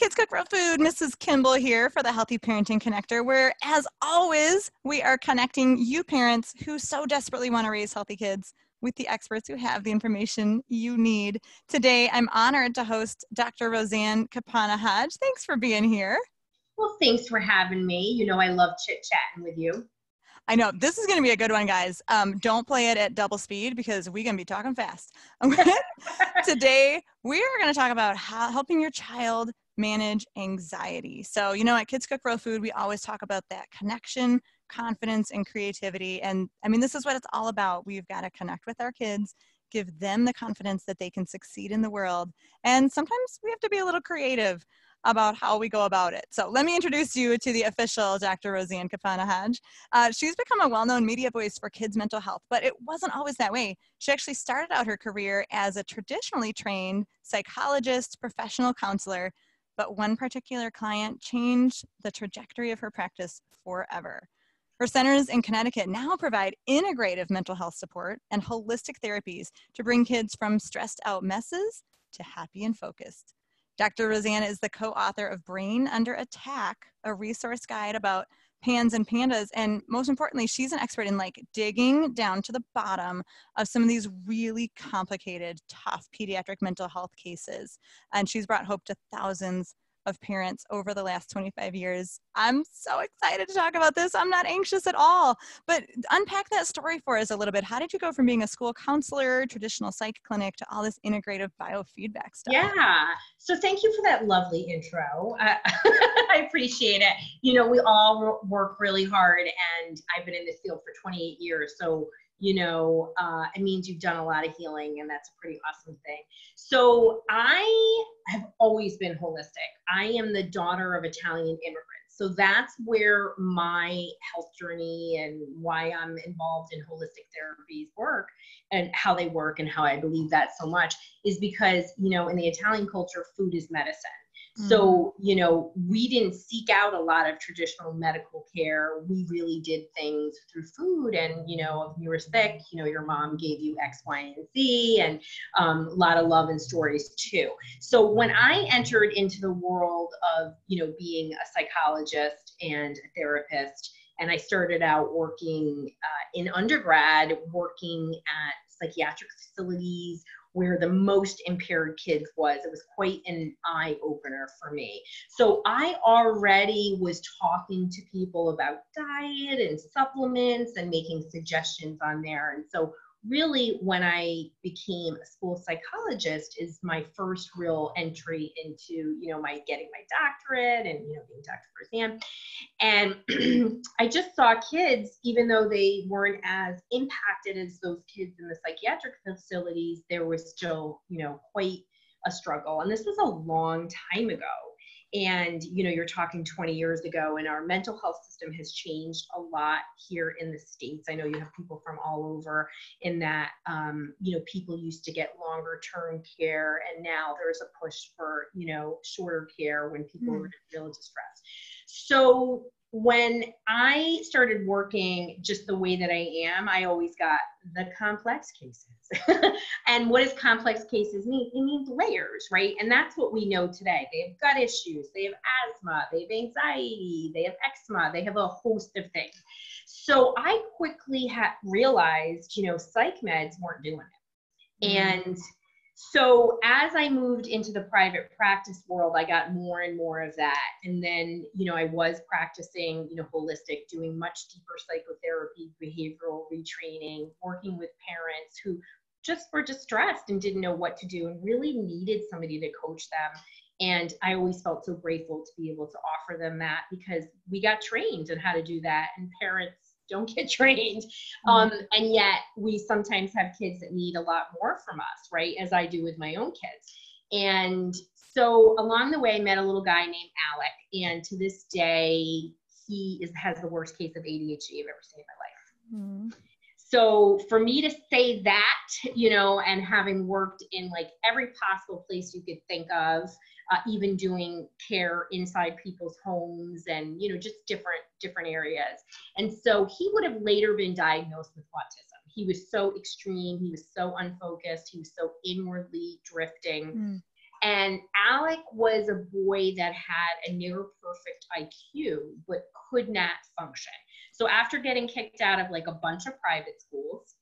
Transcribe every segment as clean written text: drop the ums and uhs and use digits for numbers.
Kids Cook Real Food, Mrs. Kimball here for the Healthy Parenting Connector, where, as always, we are connecting you parents who so desperately want to raise healthy kids with the experts who have the information you need. Today, I'm honored to host Dr. Roseann Capanna-Hodge. Thanks for being here. Well, thanks for having me. You know, I love chit-chatting with you. I know this is going to be a good one, guys. Don't play it at double speed because we're going to be talking fast. Today, we are going to talk about helping your child manage anxiety. So, you know, at Kids Cook Real Food, we always talk about that connection, confidence, and creativity. And I mean, this is what it's all about. We've got to connect with our kids, give them the confidence that they can succeed in the world. And sometimes we have to be a little creative about how we go about it. So let me introduce you to the official Dr. Roseann Capanna-Hodge. She's become a well-known media voice for kids' mental health, but it wasn't always that way. She actually started out her career as a traditionally trained psychologist, professional counselor, but one particular client changed the trajectory of her practice forever. Her centers in Connecticut now provide integrative mental health support and holistic therapies to bring kids from stressed out messes to happy and focused. Dr. Roseann is the co-author of Brain Under Attack, a resource guide about pans and pandas. And most importantly, she's an expert in like digging down to the bottom of some of these really complicated, tough pediatric mental health cases. And she's brought hope to thousands of parents over the last 25 years. I'm so excited to talk about this. I'm not anxious at all, but unpack that story for us a little bit. How did you go from being a school counselor, traditional psych clinic, to all this integrative biofeedback stuff? Yeah. So thank you for that lovely intro. I appreciate it. You know, we all work really hard, and I've been in this field for 28 years. So, you know, it means you've done a lot of healing, and that's a pretty awesome thing. So I have always been holistic. I am the daughter of Italian immigrants. So that's where my health journey and why I'm involved in holistic therapies work, and how they work, and how I believe that so much is because, you know, in the Italian culture, food is medicine. So, you know, we didn't seek out a lot of traditional medical care. We really did things through food. And, you know, if you were sick, you know, your mom gave you X, Y, and Z, and a lot of love and stories too. So when I entered into the world of, you know, being a psychologist and a therapist, and I started out working in undergrad, working at psychiatric facilities, where the most impaired kids was. It was quite an eye opener for me. So I already was talking to people about diet and supplements and making suggestions on there. And so really when I became a school psychologist is my first real entry into, you know, my getting my doctorate and, you know, being Dr. Roseann. And I just saw kids, even though they weren't as impacted as those kids in the psychiatric facilities, there was still, you know, quite a struggle. And this was a long time ago. And, you know, you're talking 20 years ago, and our mental health system has changed a lot here in the States. I know you have people from all over in that, you know, people used to get longer term care, and now there's a push for, you know, shorter care when people are in real distress. So when I started working just the way that I am, I always got the complex cases. And what does complex cases mean? It means layers, right? And that's what we know today. They have gut issues, they have asthma, they have anxiety, they have eczema, they have a host of things. So I quickly realized, you know, psych meds weren't doing it. And so as I moved into the private practice world, I got more and more of that. And then, you know, I was practicing, you know, holistic, doing much deeper psychotherapy, behavioral retraining, working with parents who just were distressed and didn't know what to do and really needed somebody to coach them. And I always felt so grateful to be able to offer them that, because we got trained on how to do that, and parents don't get trained. And yet we sometimes have kids that need a lot more from us, right? As I do with my own kids. And so along the way, I met a little guy named Alec. And to this day, he has the worst case of ADHD I've ever seen in my life. So for me to say that, you know, and having worked in like every possible place you could think of, even doing care inside people's homes and, you know, just different areas. And so he would have later been diagnosed with autism. He was so extreme. He was so unfocused. He was so inwardly drifting. And Alec was a boy that had a near perfect IQ, but could not function. So after getting kicked out of like a bunch of private schools,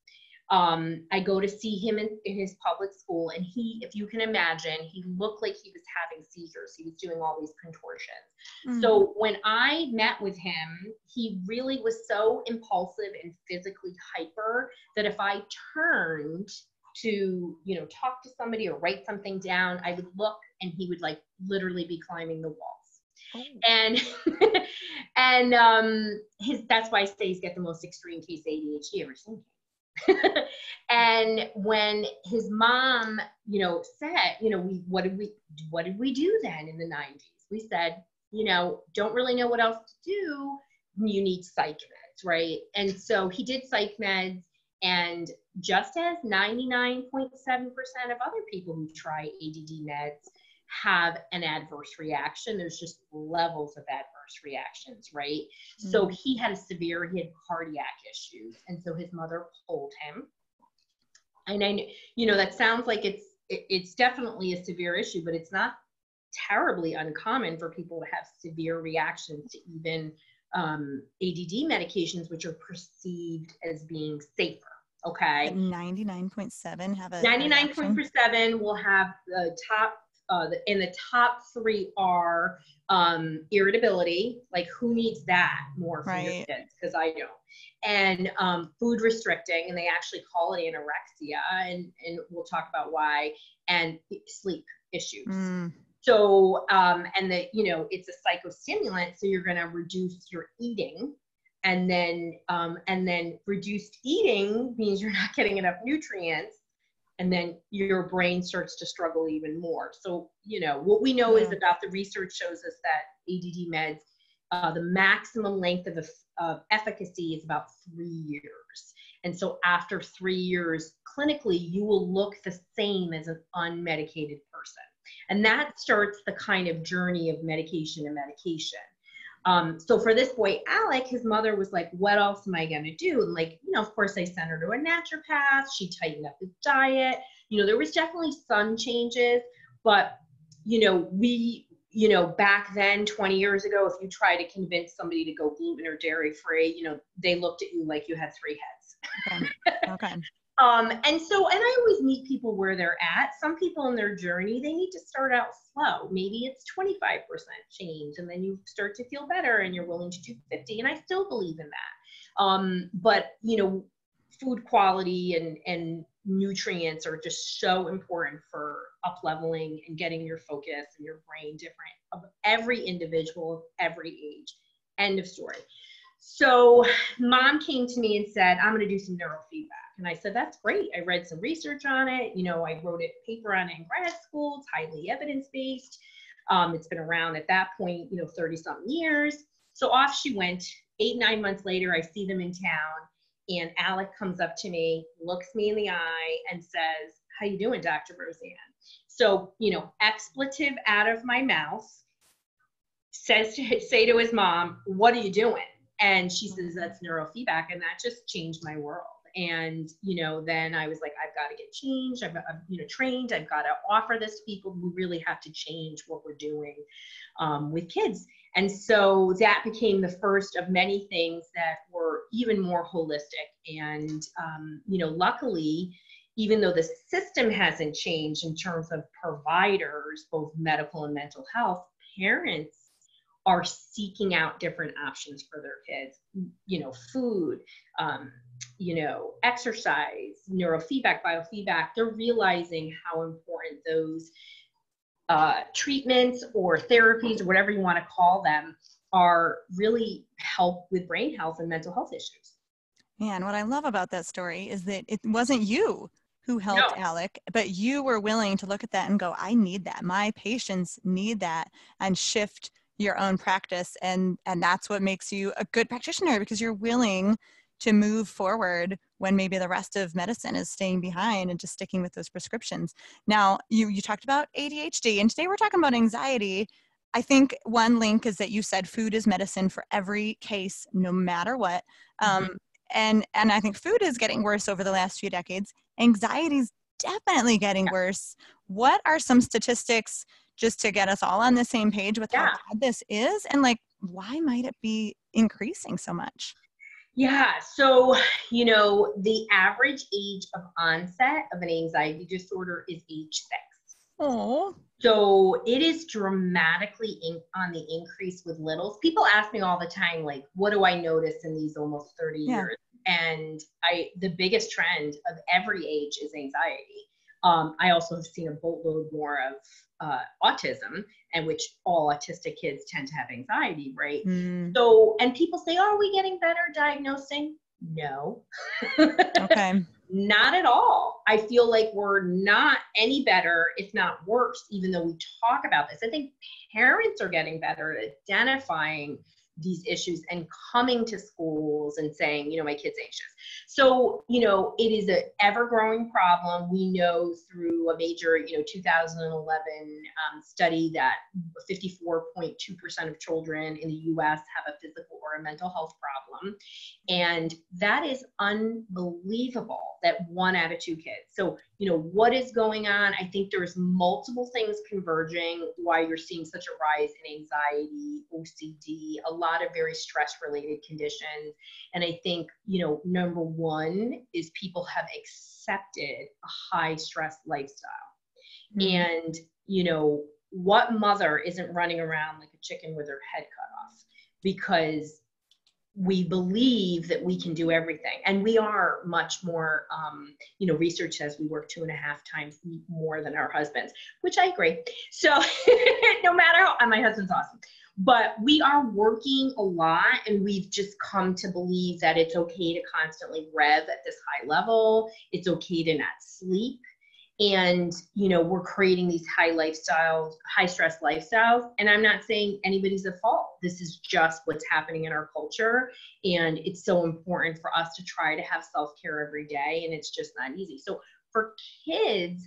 I go to see him in his public school, and he, if you can imagine, he looked like he was having seizures. He was doing all these contortions. So when I met with him, he really was so impulsive and physically hyper that if I turned to, you know, talk to somebody or write something down, I would look and he would like literally be climbing the walls. Oh. And that's why I say he's got the most extreme case ADHD ever seen. And when his mom, you know, said, you know, what did we do then in the 90s? We said, you know, don't really know what else to do. You need psych meds, right? And so he did psych meds, and just as 99.7% of other people who try ADD meds have an adverse reaction, there's just levels of adverse reactions, right? Mm-hmm. So he had cardiac issues, and so his mother pulled him. And I, you know, that sounds like it's definitely a severe issue, but it's not terribly uncommon for people to have severe reactions to even ADD medications, which are perceived as being safer. Okay. 99.7 have a 99.7 will have the top. And the top three are irritability, like who needs that more for your kids? Because I don't. And food restricting, and they actually call it anorexia, and we'll talk about why, and sleep issues. So, and you know, it's a psychostimulant, so you're going to reduce your eating. And then reduced eating means you're not getting enough nutrients. And then your brain starts to struggle even more. So, you know, what we know is about the research shows us that ADD meds, the maximum length of efficacy is about 3 years. And so after 3 years, clinically, you will look the same as an unmedicated person. And that starts the kind of journey of medication to medication. So for this boy, Alec, his mother was like, what else am I going to do? And like, you know, of course I sent her to a naturopath. She tightened up his diet. You know, there was definitely some changes, but, you know, back then, 20 years ago, if you try to convince somebody to go gluten or dairy free, you know, they looked at you like you had 3 heads. Okay. And I always meet people where they're at. Some people in their journey, they need to start out slow. Maybe it's 25% change, and then you start to feel better and you're willing to do 50. And I still believe in that. But, you know, food quality and nutrients are just so important for up leveling and getting your focus and your brain different of every individual of every age. End of story. So mom came to me and said, I'm going to do some neurofeedback. And I said, that's great. I read some research on it. You know, I wrote a paper on it in grad school. It's highly evidence-based. It's been around at that point, you know, 30 something years. So off she went. 8-9 months later, I see them in town, and Alec comes up to me, looks me in the eye, and says, how you doing, Dr. Roseann? So, you know, expletive out of my mouth, say to his mom, what are you doing? And she says, that's neurofeedback. And that just changed my world. And, you know, then I was like, I've got to get changed. I'm you know, trained. I've got to offer this to people. We really have to change what we're doing with kids. And so that became the first of many things that were even more holistic. And, you know, luckily, even though the system hasn't changed in terms of providers, both medical and mental health, parents are seeking out different options for their kids, you know, food, you know, exercise, neurofeedback, biofeedback. They're realizing how important those treatments or therapies or whatever you want to call them are really help with brain health and mental health issues. Man, what I love about that story is that it wasn't you who helped Alec, but you were willing to look at that and go, I need that. My patients need that, and shift your own practice. And that's what makes you a good practitioner, because you're willing to move forward when maybe the rest of medicine is staying behind and just sticking with those prescriptions. Now, you talked about ADHD, and today we're talking about anxiety. I think one link is that you said food is medicine for every case, no matter what. And I think food is getting worse over the last few decades. Anxiety is definitely getting worse. what are some statistics just to get us all on the same page with how bad this is? And like, why might it be increasing so much? Yeah. So, the average age of onset of an anxiety disorder is age 6. Oh. So it is dramatically on the increase with littles. People ask me all the time, like, what do I notice in these almost 30 years? And the biggest trend of every age is anxiety. I also have seen a boatload more of autism, and which all autistic kids tend to have anxiety, right? So, and people say, oh, are we getting better diagnosing? No. Okay. Not at all. I feel like we're not any better, if not worse, even though we talk about this. I think parents are getting better at identifying these issues and coming to schools and saying, my kid's anxious. So, it is an ever-growing problem. We know through a major, 2011 study that 54.2% of children in the US have a physical or a mental health problem. And that is unbelievable, that 1 out of 2 kids. So, what is going on? I think there's multiple things converging why you're seeing such a rise in anxiety, OCD, a lot of very stress-related conditions. And I think, number one is people have accepted a high stress lifestyle. And, what mother isn't running around like a chicken with her head cut off? Because we believe that we can do everything. And we are much more, research says we work 2.5 times more than our husbands, which I agree. So no matter how, and my husband's awesome, but we are working a lot, and we've just come to believe that it's okay to constantly rev at this high level. It's okay to not sleep. And, we're creating these high stress lifestyles. And I'm not saying anybody's at fault. This is just what's happening in our culture. And it's so important for us to try to have self-care every day. And it's just not easy. So for kids,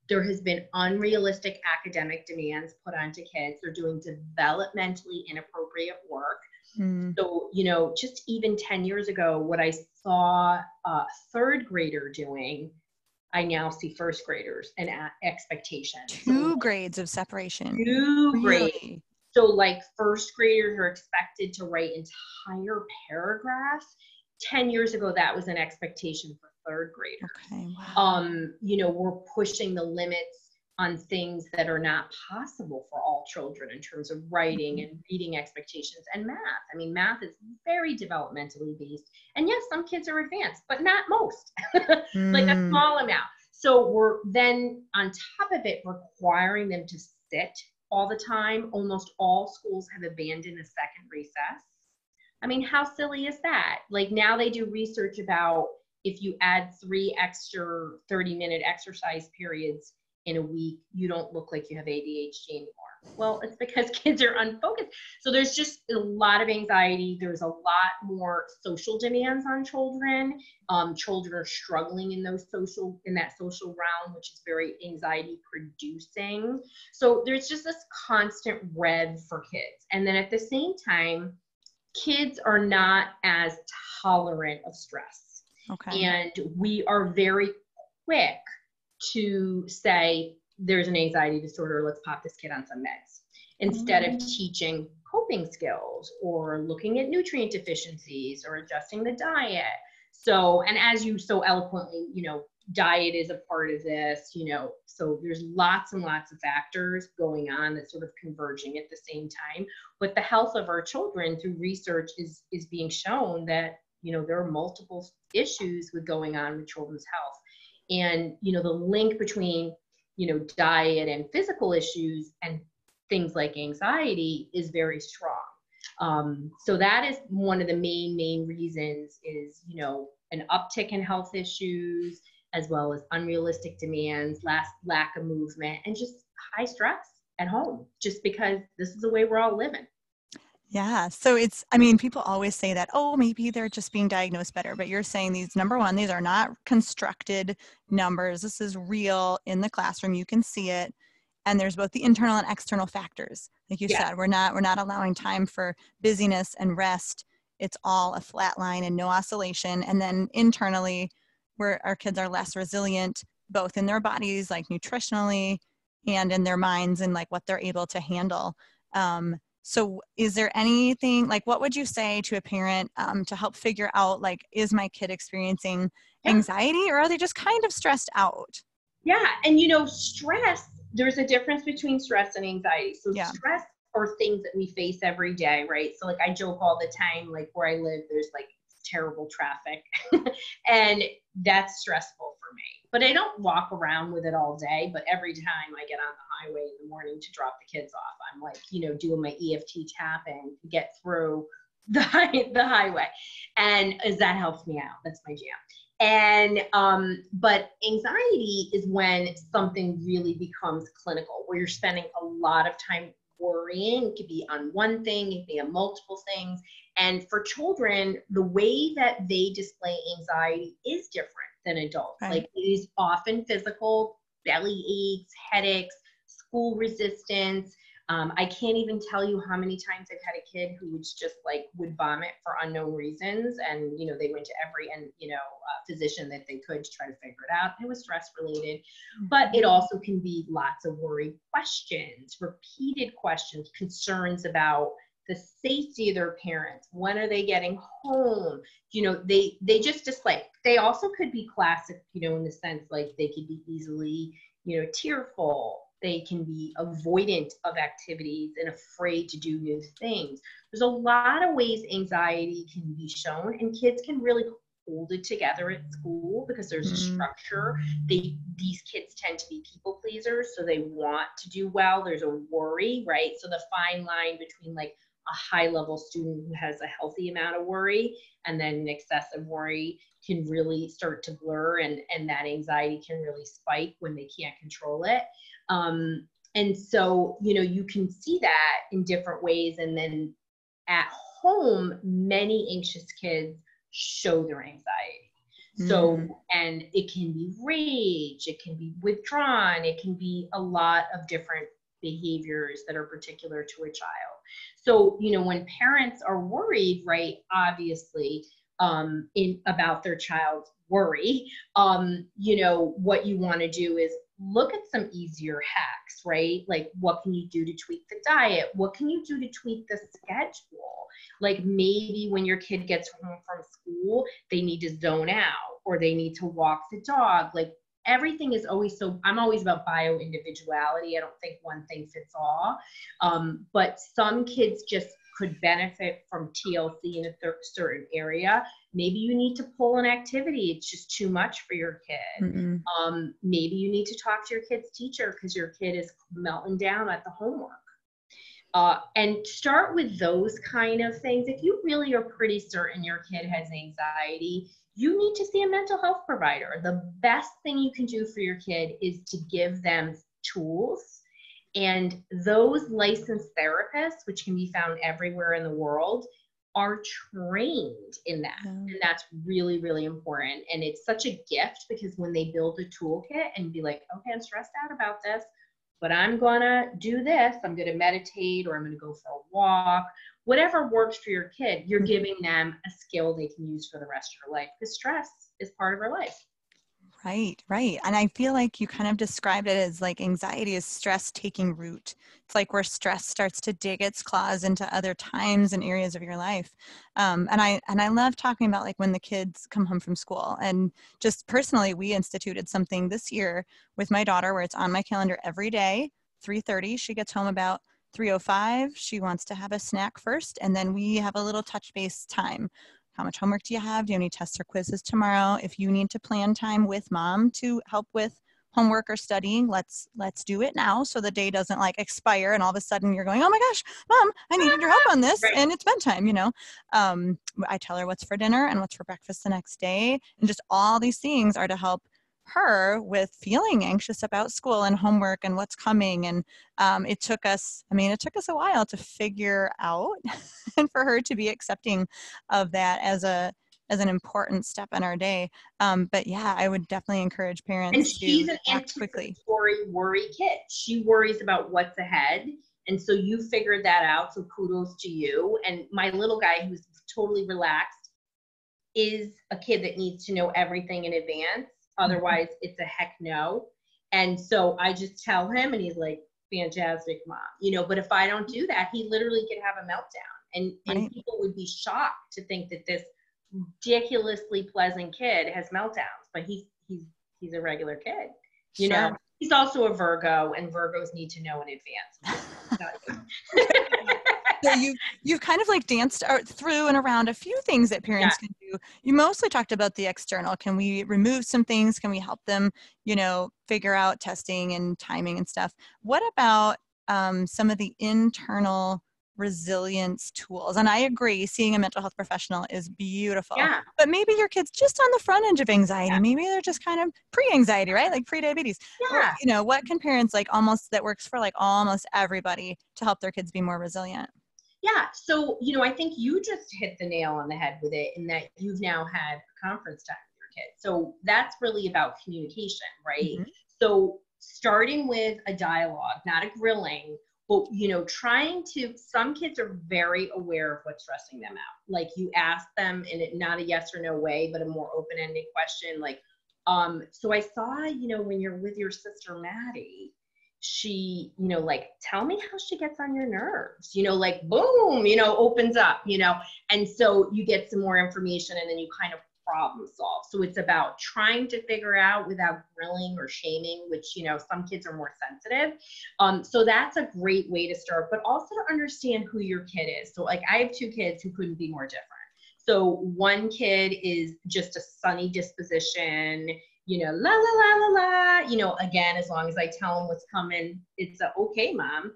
there has been unrealistic academic demands put onto kids. They're doing developmentally inappropriate work. So, just even 10 years ago, what I saw a 3rd grader doing, I now see 1st graders and expectations. 2 grades of separation. 2 grades. So like 1st graders are expected to write entire paragraphs. 10 years ago, that was an expectation for 3rd graders. Okay, wow. We're pushing the limits on things that are not possible for all children in terms of writing and reading expectations and math. I mean, math is very developmentally based. And yes, some kids are advanced, but not most, like a small amount. So we're then on top of it requiring them to sit all the time. Almost all schools have abandoned a 2nd recess. I mean, how silly is that? Like now they do research about if you add 3 extra 30-minute exercise periods in a week, you don't look like you have ADHD anymore. Well, it's because kids are unfocused. So there's just a lot of anxiety. There's a lot more social demands on children. Children are struggling in that social realm, which is very anxiety producing. So there's just this constant rev for kids. And then at the same time, kids are not as tolerant of stress. Okay. And we are very quick to say there's an anxiety disorder, let's pop this kid on some meds, instead of teaching coping skills or looking at nutrient deficiencies or adjusting the diet. So, and as you so eloquently, diet is a part of this, so there's lots and lots of factors going on that's sort of converging at the same time. But the health of our children through research is being shown that, there are multiple issues going on with children's health. And, the link between, diet and physical issues and things like anxiety is very strong. So that is one of the main reasons is, an uptick in health issues, as well as unrealistic demands, lack of movement, and just high stress at home, just because this is the way we're all living. Yeah. So people always say that, oh, maybe they're just being diagnosed better, but you're saying these are not constructed numbers. This is real in the classroom. You can see it. And there's both the internal and external factors. Like you said, we're not allowing time for busyness and rest. It's all a flat line and no oscillation. And then internally, where our kids are less resilient, both in their bodies, like nutritionally, and in their minds, and like what they're able to handle. So is there anything, like, what would you say to a parent to help figure out, like, is my kid experiencing anxiety, or are they just kind of stressed out? Yeah. And, you know, stress, there's a difference between stress and anxiety. So stress are things that we face every day, right? So like I joke all the time, like where I live, there's like terrible traffic and that's stressful for me. But I don't walk around with it all day. But every time I get on the highway in the morning to drop the kids off, I'm like, you know, doing my EFT tapping to get through the highway. And as that helps me out, that's my jam. And but anxiety is when something really becomes clinical, where you're spending a lot of time worrying. It could be on one thing, it could be on multiple things. And for children, the way that they display anxiety is different than adults. Right. Like it is often physical, belly aches, headaches, school resistance. I can't even tell you how many times I've had a kid who was just like would vomit for unknown reasons, and you know they went to every physician that they could to try to figure it out. It was stress related, but it also can be lots of worried questions, repeated questions, concerns about the safety of their parents. When are they getting home? You know, they just display. They also could be classic, you know, in the sense like they could be easily, you know, tearful. They can be avoidant of activities and afraid to do new things. There's a lot of ways anxiety can be shown, and kids can really hold it together at school because there's a structure. These kids tend to be people pleasers, so they want to do well. There's a worry, right? So the fine line between like a high level student who has a healthy amount of worry and then an excessive worry can really start to blur, and that anxiety can really spike when they can't control it. And so, you know, you can see that in different ways. And then at home, many anxious kids show their anxiety. So, and it can be rage, it can be withdrawn, it can be a lot of different behaviors that are particular to a child. So, you know, when parents are worried, right, obviously, about their child's worry, you know, what you want to do is look at some easier hacks, right? Like what can you do to tweak the diet? What can you do to tweak the schedule? Like maybe when your kid gets home from school, they need to zone out or they need to walk the dog. Like everything is always I'm always about bio individuality. I don't think one thing fits all. But some kids just could benefit from TLC in a certain area. Maybe you need to pull an activity. It's just too much for your kid. Maybe you need to talk to your kid's teacher because your kid is melting down at the homework. And start with those kind of things. If you really are pretty certain your kid has anxiety, you need to see a mental health provider. The best thing you can do for your kid is to give them tools. And those licensed therapists, which can be found everywhere in the world, are trained in that. And that's really, really important. And it's such a gift because when they build a toolkit and be like, okay, I'm stressed out about this, but I'm gonna do this, I'm gonna meditate, or I'm gonna go for a walk, whatever works for your kid, you're giving them a skill they can use for the rest of their life, because stress is part of our life. Right, right. And I feel like you kind of described it as like anxiety is stress taking root. It's like where stress starts to dig its claws into other times and areas of your life. And I love talking about like when the kids come home from school. And just personally, we instituted something this year with my daughter where it's on my calendar every day, 3:30. She gets home about 3:05. She wants to have a snack first, and then we have a little touch base time. How much homework do you have? Do you have any tests or quizzes tomorrow? If you need to plan time with mom to help with homework or studying, let's do it now so the day doesn't like expire and all of a sudden you're going, oh my gosh, mom, I needed your help on this, right. And it's bedtime, you know. I tell her what's for dinner and what's for breakfast the next day. And just all these things are to help her with feeling anxious about school and homework and what's coming. And it took us a while to figure out and for her to be accepting of that as an important step in our day. But yeah, I would definitely encourage parents to act quickly. Worry kid. She worries about what's ahead. And so you figured that out. So kudos to you. And my little guy, who's totally relaxed, is a kid that needs to know everything in advance. Otherwise, it's a heck no. And so I just tell him, and he's like, fantastic, mom. You know, but if I don't do that, he literally could have a meltdown. And people would be shocked to think that this ridiculously pleasant kid has meltdowns, but he's a regular kid. You know, he's also a Virgo, and Virgos need to know in advance. So you've kind of like danced through and around a few things that parents can do. You mostly talked about the external. Can we remove some things? Can we help them, you know, figure out testing and timing and stuff? What about some of the internal resilience tools? And I agree, seeing a mental health professional is beautiful. Yeah. But maybe your kid's just on the front edge of anxiety. Maybe they're just kind of pre-anxiety, right? Like pre-diabetes. Or, you know, what can parents like that works for like almost everybody to help their kids be more resilient? Yeah. So, you know, I think you just hit the nail on the head with it, in that you've now had a conference time with your kids. So that's really about communication, right? Mm-hmm. So starting with a dialogue, not a grilling, but, you know, some kids are very aware of what's stressing them out. Like you ask them in not a yes or no way, but a more open-ended question. Like, so I saw, you know, when you're with your sister, Maddie, she, you know, like, tell me how she gets on your nerves, you know, like, boom, you know, opens up, you know, and so you get some more information, and then you kind of problem solve. So it's about trying to figure out without grilling or shaming, which, you know, some kids are more sensitive. So that's a great way to start, but also to understand who your kid is. So like I have two kids who couldn't be more different. So one kid is just a sunny disposition, you know, la, la, la, la, la, you know, again, as long as I tell him what's coming, it's okay, mom.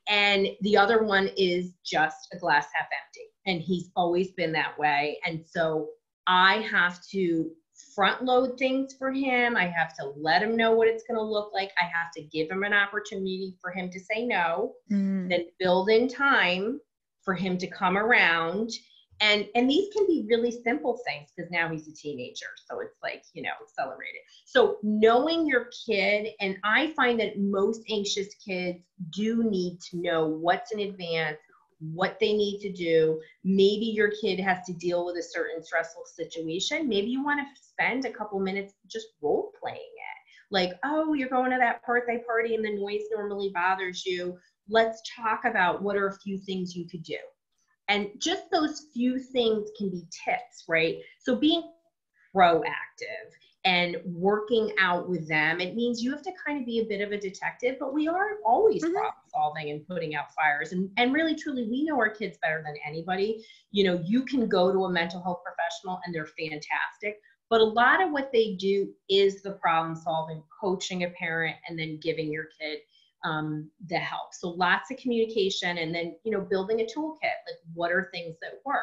And the other one is just a glass half empty. And he's always been that way. And so I have to front load things for him. I have to let him know what it's going to look like. I have to give him an opportunity for him to say no, then build in time for him to come around. And these can be really simple things, because now he's a teenager. So it's like, you know, accelerated. So knowing your kid, and I find that most anxious kids do need to know what's in advance, what they need to do. Maybe your kid has to deal with a certain stressful situation. Maybe you want to spend a couple minutes just role playing it. Like, oh, you're going to that birthday party and the noise normally bothers you. Let's talk about what are a few things you could do. And just those few things can be tips, right? So being proactive and working out with them, it means you have to kind of be a bit of a detective, but we are always problem solving and putting out fires. And really, truly, we know our kids better than anybody. You know, you can go to a mental health professional and they're fantastic, but a lot of what they do is the problem solving, coaching a parent, and then giving your kid the help. So lots of communication, and then, you know, building a toolkit. Like, what are things that work?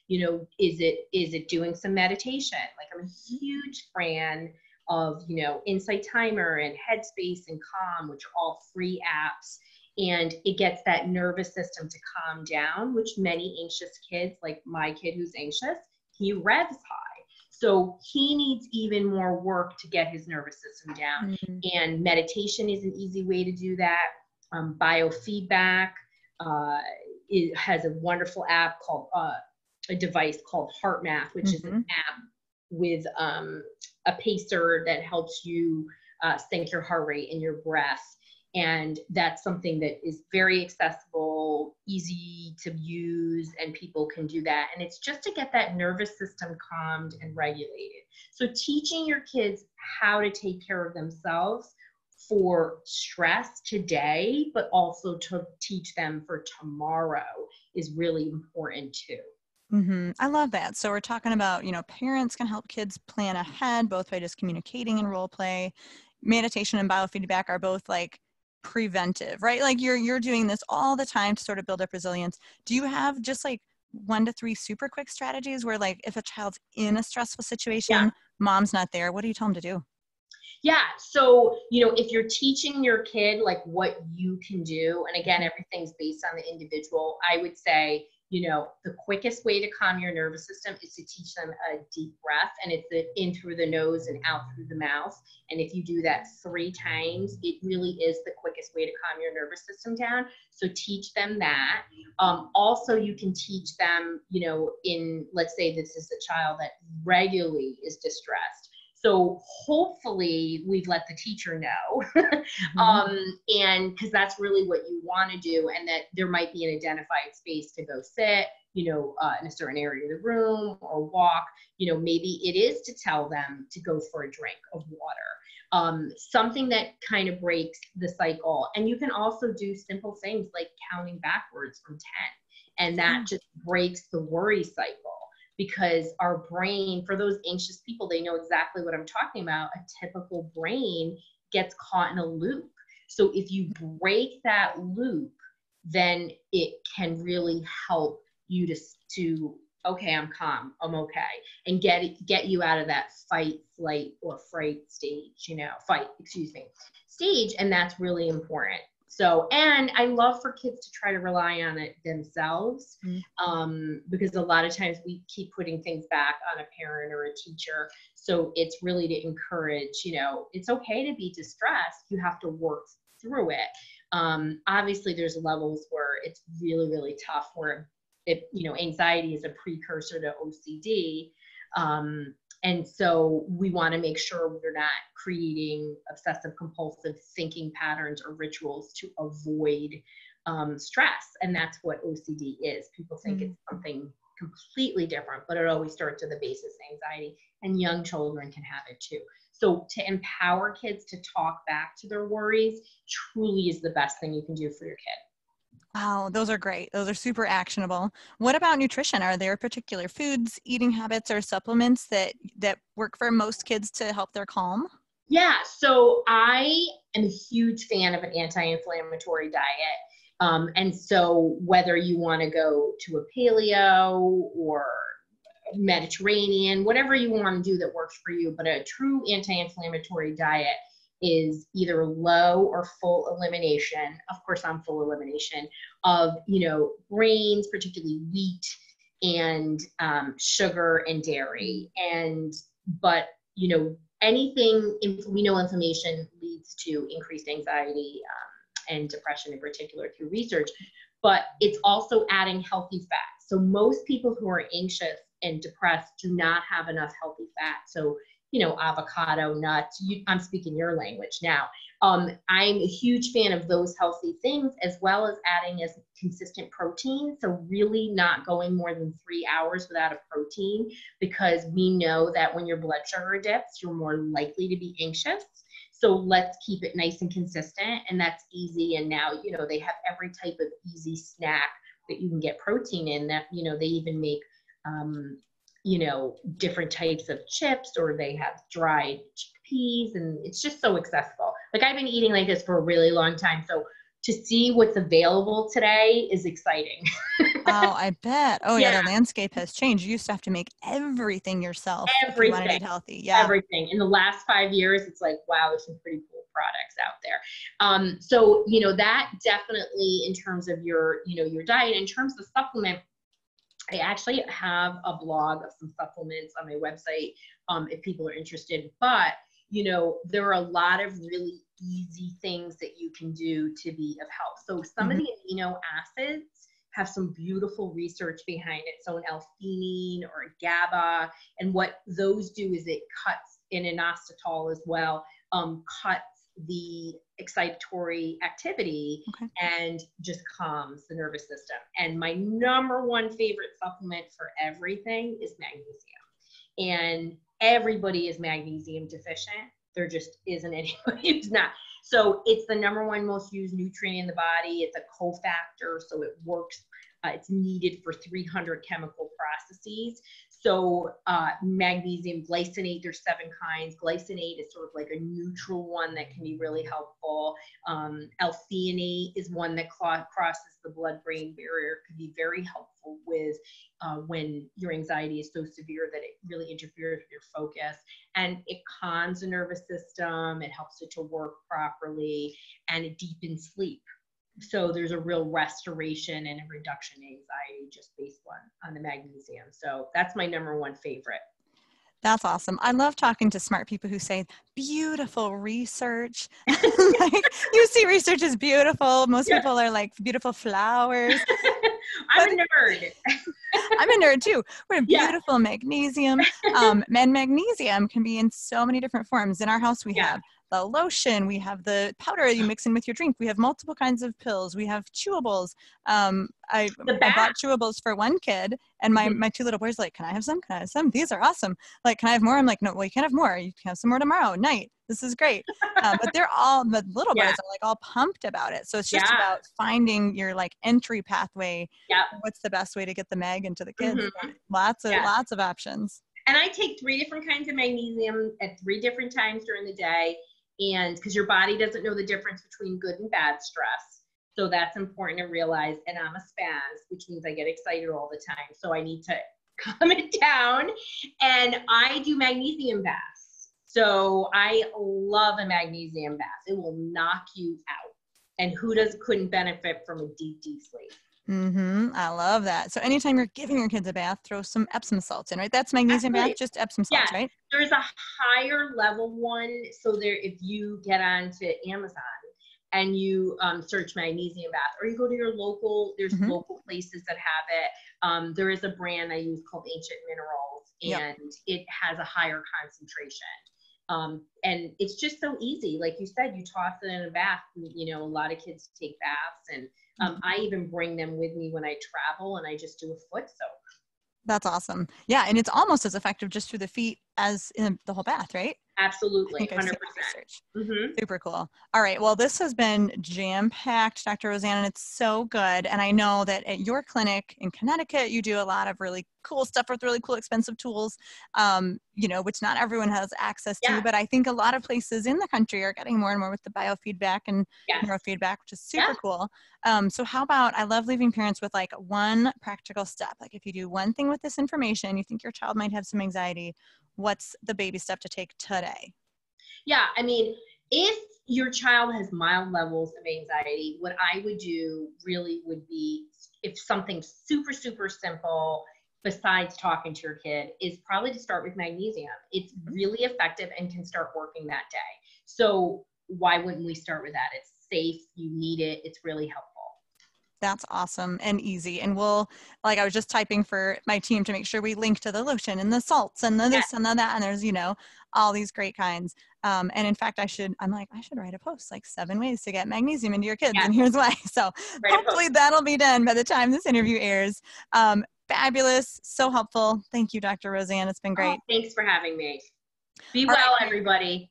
You know, is it doing some meditation? Like, I'm a huge fan of, you know, Insight Timer and Headspace and Calm, which are all free apps. And it gets that nervous system to calm down, which many anxious kids, like my kid who's anxious, he revs high. So he needs even more work to get his nervous system down. And meditation is an easy way to do that. Biofeedback, it has a wonderful app called, a device called HeartMath, which is an app with a pacer that helps you sync your heart rate and your breath. And that's something that is very accessible, easy to use, and people can do that. And it's just to get that nervous system calmed and regulated. So teaching your kids how to take care of themselves for stress today, but also to teach them for tomorrow is really important too. I love that. So we're talking about, you know, parents can help kids plan ahead, both by just communicating and role play. Meditation and biofeedback are both like preventive, right? Like you're doing this all the time to sort of build up resilience. Do you have just like 1 to 3 super quick strategies where, like, if a child's in a stressful situation, mom's not there, what do you tell them to do? Yeah. So, you know, if you're teaching your kid like what you can do, and again, everything's based on the individual, I would say, you know, the quickest way to calm your nervous system is to teach them a deep breath, and it's in through the nose and out through the mouth. And if you do that 3 times, it really is the quickest way to calm your nervous system down. So teach them that. Also, you can teach them, you know, let's say this is a child that regularly is distressed. So hopefully we've let the teacher know. And because that's really what you want to do, and that there might be an identified space to go sit, in a certain area of the room or walk. Maybe it is to tell them to go for a drink of water. Something that kind of breaks the cycle. And you can also do simple things like counting backwards from 10. And that just breaks the worry cycle, because our brain, for those anxious people, they know exactly what I'm talking about. A typical brain gets caught in a loop. So if you break that loop, then it can really help you to okay, I'm calm, I'm okay, and get you out of that fight, flight, or fright stage, stage, and that's really important. So, and I love for kids to try to rely on it themselves, because a lot of times we keep putting things back on a parent or a teacher. So it's really to encourage, it's okay to be distressed. You have to work through it. Obviously, there's levels where it's really, really tough, where anxiety is a precursor to OCD. And so we want to make sure we're not creating obsessive compulsive thinking patterns or rituals to avoid stress. And that's what OCD is. People think it's something completely different, but it always starts at the basis of anxiety, and young children can have it too. So to empower kids to talk back to their worries truly is the best thing you can do for your kid. Wow, those are great. Those are super actionable. What about nutrition? Are there particular foods, eating habits, or supplements that work for most kids to help their calm? Yeah, so I am a huge fan of an anti-inflammatory diet. And so whether you want to go to a paleo or Mediterranean, whatever you want to do that works for you, but a true anti-inflammatory diet is either low or full elimination. Of course, I'm full elimination of, grains, particularly wheat, and sugar and dairy. But anything, we know inflammation leads to increased anxiety and depression in particular through research, but it's also adding healthy fats. So most people who are anxious and depressed do not have enough healthy fat. So avocado, nuts, I'm speaking your language now. I'm a huge fan of those healthy things, as well as adding as consistent protein. So really not going more than 3 hours without a protein, because we know that when your blood sugar dips, you're more likely to be anxious. So let's keep it nice and consistent, and that's easy. And now, they have every type of easy snack that you can get protein in. That, they even make different types of chips, or they have dried chickpeas, and it's just so accessible. Like, I've been eating like this for a really long time. So to see what's available today is exciting. Oh, I bet. Oh yeah, the landscape has changed. You used to have to make everything yourself if you wanted to eat healthy. Yeah. Everything. In the last 5 years, it's like, wow, there's some pretty cool products out there. So, that definitely, in terms of your diet. In terms of supplement, I actually have a blog of some supplements on my website, if people are interested. But, there are a lot of really easy things that you can do to be of help. So some of the amino acids have some beautiful research behind it. So an L-theanine or a GABA, and what those do is it cuts, in inositol as well, cuts the excitatory activity and just calms the nervous system. And my number one favorite supplement for everything is magnesium. And everybody is magnesium deficient. There just isn't anybody who's not. So it's the number one most used nutrient in the body. It's a cofactor, so it works. It's needed for 300 chemical processes. So magnesium glycinate, there's 7 kinds. Glycinate is sort of like a neutral one that can be really helpful. L-theanate is one that crosses the blood-brain barrier, could be very helpful with when your anxiety is so severe that it really interferes with your focus. And it calms the nervous system, it helps it to work properly, and it deepens sleep. So there's a real restoration and a reduction in anxiety just based on the magnesium. So that's my number one favorite. That's awesome. I love talking to smart people who say beautiful research. Like, you see research is beautiful. Most people are like beautiful flowers. I'm a nerd. I'm a nerd too. We have Yeah. beautiful magnesium. And magnesium can be in so many different forms. In our house, we have the lotion, we have the powder you mix in with your drink. We have multiple kinds of pills. We have chewables. I bought chewables for one kid, and my two little boys are like, can I have some? Can I have some? These are awesome. Like, can I have more? I'm like, no, well, you can't have more. You can have some more tomorrow night. This is great. But the little boys are like all pumped about it. So it's just about finding your like entry pathway. What's the best way to get the mag into the kids? Lots of options. And I take 3 different kinds of magnesium at 3 different times during the day. And because your body doesn't know the difference between good and bad stress. So that's important to realize. And I'm a spaz, which means I get excited all the time. So I need to calm it down. And I do magnesium baths. So I love a magnesium bath. It will knock you out. And who couldn't benefit from a deep, deep sleep? I love that. So anytime you're giving your kids a bath, throw some Epsom salts in, right? That's magnesium bath, just Epsom salts, right? There's a higher level one. So if you get onto Amazon and you search magnesium bath, or you go to your local, there's local places that have it. There is a brand I use called Ancient Minerals, and it has a higher concentration. And it's just so easy. Like you said, you toss it in a bath. You know, a lot of kids take baths, and I even bring them with me when I travel, and I just do a foot soak. That's awesome. Yeah, and it's almost as effective just through the feet as in the whole bath, right? Absolutely, 100%. Super cool. All right, well, this has been jam-packed, Dr. Roseann, and it's so good. And I know that at your clinic in Connecticut, you do a lot of really cool stuff with really cool, expensive tools, you know, which not everyone has access to. But I think a lot of places in the country are getting more and more with the biofeedback and neurofeedback, which is super cool. So how about, I love leaving parents with like one practical step. Like if you do one thing with this information, you think your child might have some anxiety, what's the baby step to take today? Yeah, I mean, if your child has mild levels of anxiety, what I would do really would be, if something super, super simple, besides talking to your kid, is probably to start with magnesium. It's really effective and can start working that day. So why wouldn't we start with that? It's safe, you need it, it's really helpful. That's awesome and easy. And we'll, like, I was just typing for my team to make sure we link to the lotion and the salts and the this and the that. And there's, you know, all these great kinds. And in fact, I should write a post, like 7 ways to get magnesium into your kids. And here's why. So hopefully that'll be done by the time this interview airs. Fabulous. So helpful. Thank you, Dr. Roseann. It's been great. Thanks for having me. Be well, everybody.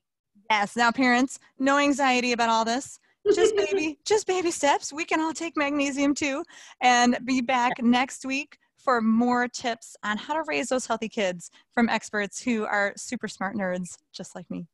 Yes. Now, parents, no anxiety about all this. Just baby steps. We can all take magnesium too, and be back next week for more tips on how to raise those healthy kids from experts who are super smart nerds just like me.